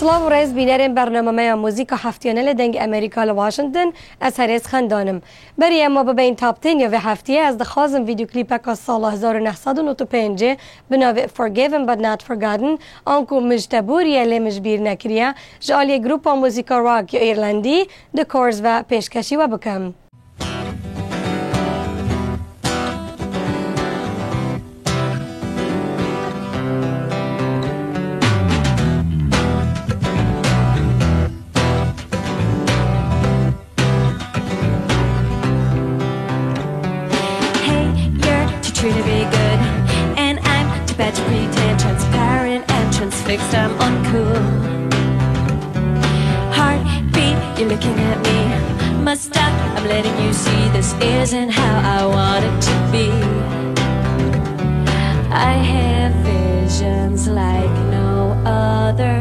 سلاو رئیس بینرین برنامه موزیک هفتیانه لدنگ امریکا لواشنطن از هریز خندانم. بری اما ببین تاپ 10 یا هفتیه از دخوازم ویدیو کلیپک از سال 1995 به نام Forgiven but Not Forgotten آنکو مجتبوری مجبیر نکریه جالی گروپ موزیک راک یا ایرلندی The Corrs و پیشکشی و بکم. To be good, and I'm too bad to pretend. Transparent and transfixed, I'm uncool. Heartbeat, you're looking at me. Must stop, I'm letting you see this isn't how I want it to be. I have visions like no other,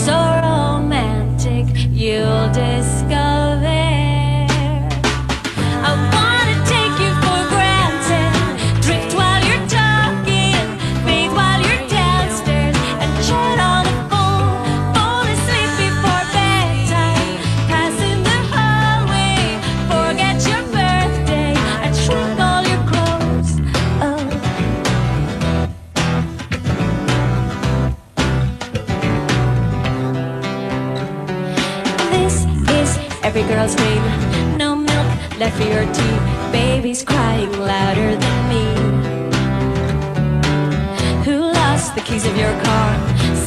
so romantic you'll discover. I wanna take you for granted. Drift while you're talking, bathe while you're downstairs, and chat on the phone. Fall asleep before bedtime, pass in the hallway, forget your birthday, and shrink all your clothes. Oh. This is every girl's dream. No milk left for your tea. Baby's crying louder than me. Who lost the keys of your car?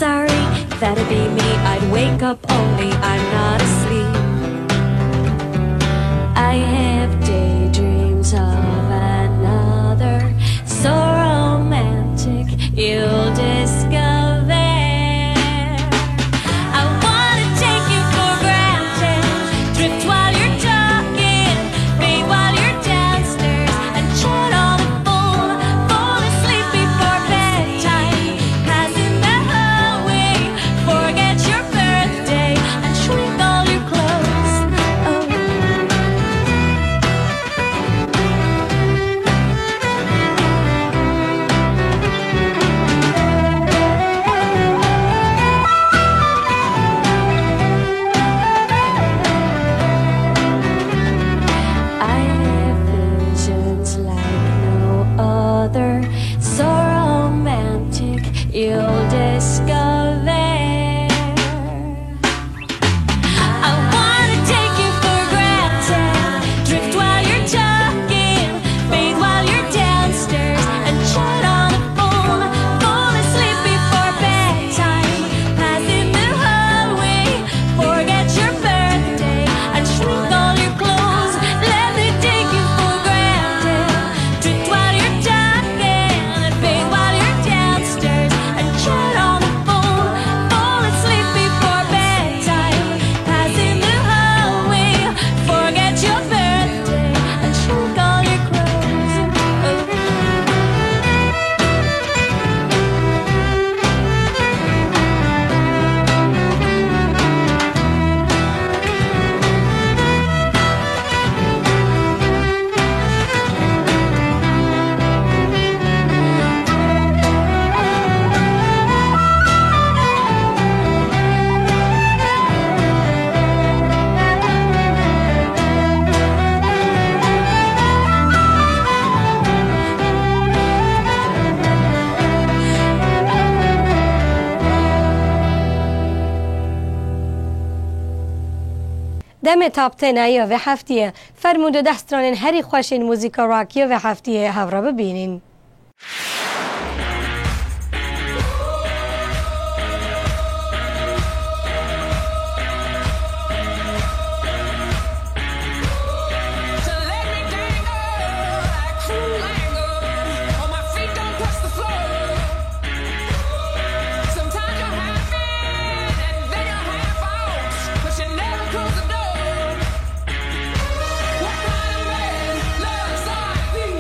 Sorry, that'd be me. I'd wake up only I'm not asleep. I have daydreams of another, so romantic you'll discover. I wanna take you for granted. Drift while you're talking, bathe while you're downstairs, and chat on the phone. Fall asleep before bedtime, pass in the hallway, forget your birthday, and shrink all your clothes. Oh. I have visions like no other, so romantic you'll discover. I wanna take you for granted. Drift while you're talking, bathe while you're downstairs, and chat on the phone. Fall asleep before bedtime, pass in the hallway, forget your birthday, and shrink all your clothes. Let me take you for granted. Drift while you're talking, bathe while you're downstairs, and chat on the phone. Fall asleep before bedtime, pass in the hallway, forget your birthday, and shrink all your clothes. دم تاپ 10 یا و هفتیه فرمود و دستران هری خوشین موزیک راکی و هفتیه هفرا ببینین. So let me dangle like cool angle. On my feet, don't touch the floor. Sometimes you're happy and then you're half false, but you never close the door. What kind of man loves like you?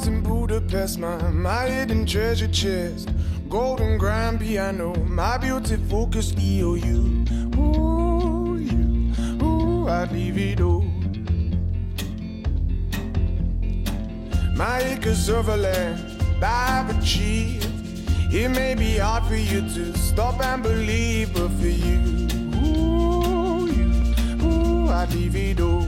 in Budapest, my hidden treasure chest. Golden grand piano, my beauty focused EOU. Ooh, you, ooh, I'd leave it all. My acres of land I've achieved. It may be hard for you to stop and believe, but for you, I'd leave it all.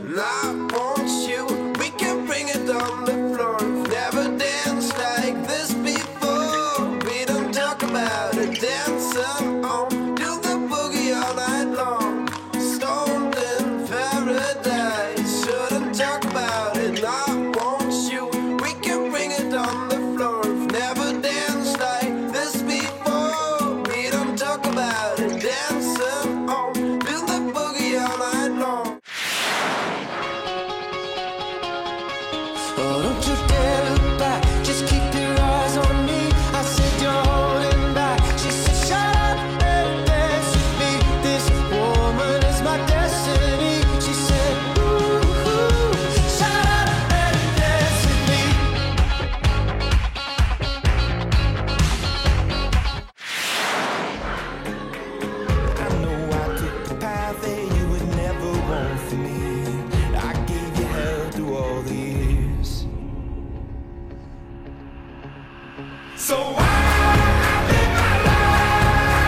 And I want you, we can bring it on the floor. Never danced like this before. We don't talk about it, dancing on, do the boogie all night long. Stoned in paradise, shouldn't talk about it. I want you, we can bring it on the floor. Never danced like this before. We don't talk about it, dancing on, do the boogie all night long. Oh, don't you dare look back, just keep your eyes on me. I said you're holding back. She said shut up and dance with me. This woman is my destiny. She said ooh, shut up and dance with me. I know I took the path that you would never want for me. I gave you hell through all the years. So I live my life,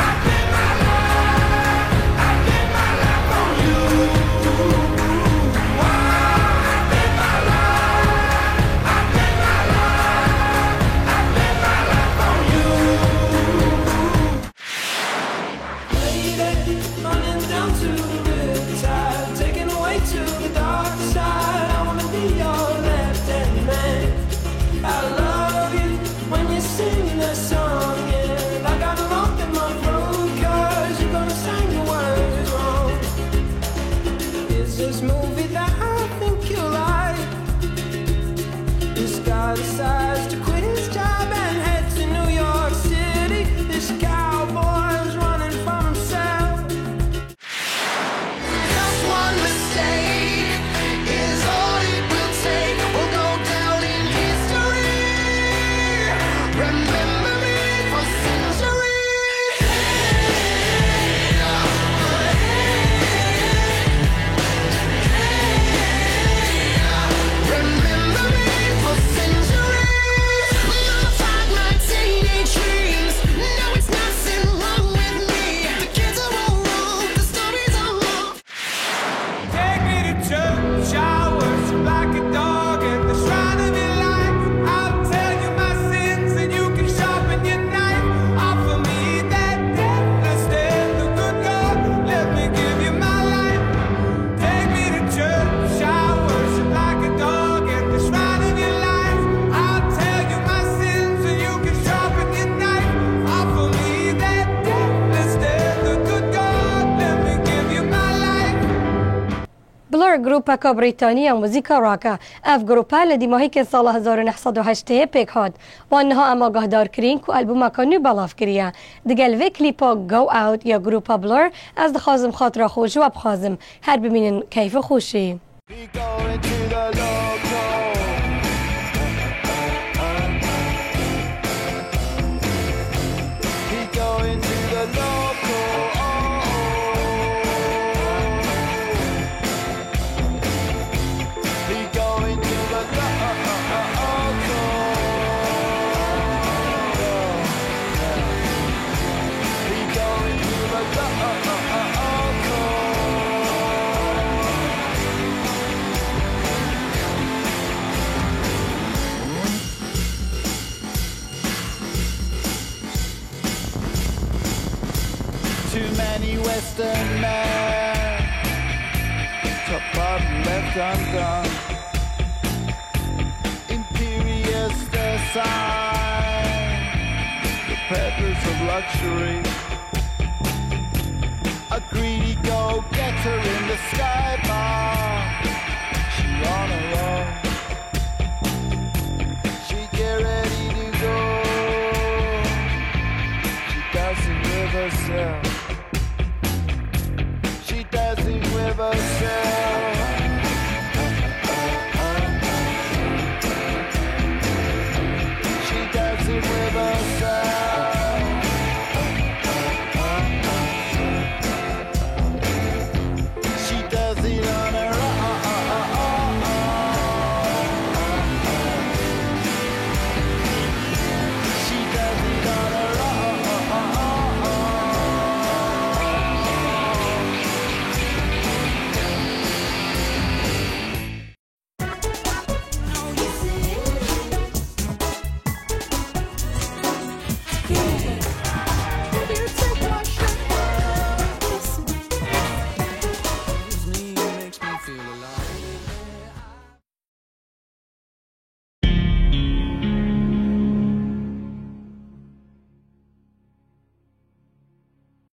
I live my life, I live my life on you. I live my life, I live my life, I live my life on you. Lady, running down to the riptide, taken away to the dark side. I wanna be your left-hand man. I love you when you're singing that song, and I got a lump in my throat 'cause you're gonna sing the words wrong. It's this movie that I think you like. This guy decides to quit his job and head to New York City. This cowboy's running from himself. Just one mistake is all it will take. We'll go down in history. Remember me for centuries. Remember me for centuries. Mama tried my teenage dreams. No, it's nothing wrong with me. The kids are all wrong. The stories are wrong. Take me to church, I worship like a dog at the shrine of your life. I'll tell you my sins and you can sharpen your knife. Offer me that death instead, the good God, let me give you my life. Take me to church, I worship like a dog at the shrine of your life. I'll tell you my sins and you can sharpen your knife. Offer me that death instead, the good God, let me give you my life. بلور گروپک بریتانیا موزیکا راکا اف گروپه لدی ماهی که سال 1908 پیک هاد و آنها اما گهدار کرین که البوم کانو بلاف کریه دگل وی کلیپا گو اوت یا گروپا بلور از دخوازم خاطر خوش و بخوازم هر ببینین کیف خوشی We going to the local. We going to the local. We going to the local. We going to the Too many Western men, top bottom left undone. Imperious design, the peddlers of luxury. A greedy go-getter in the sky bar. She on her own. She get ready to go. She doesn't live herself. She doesn't with herself.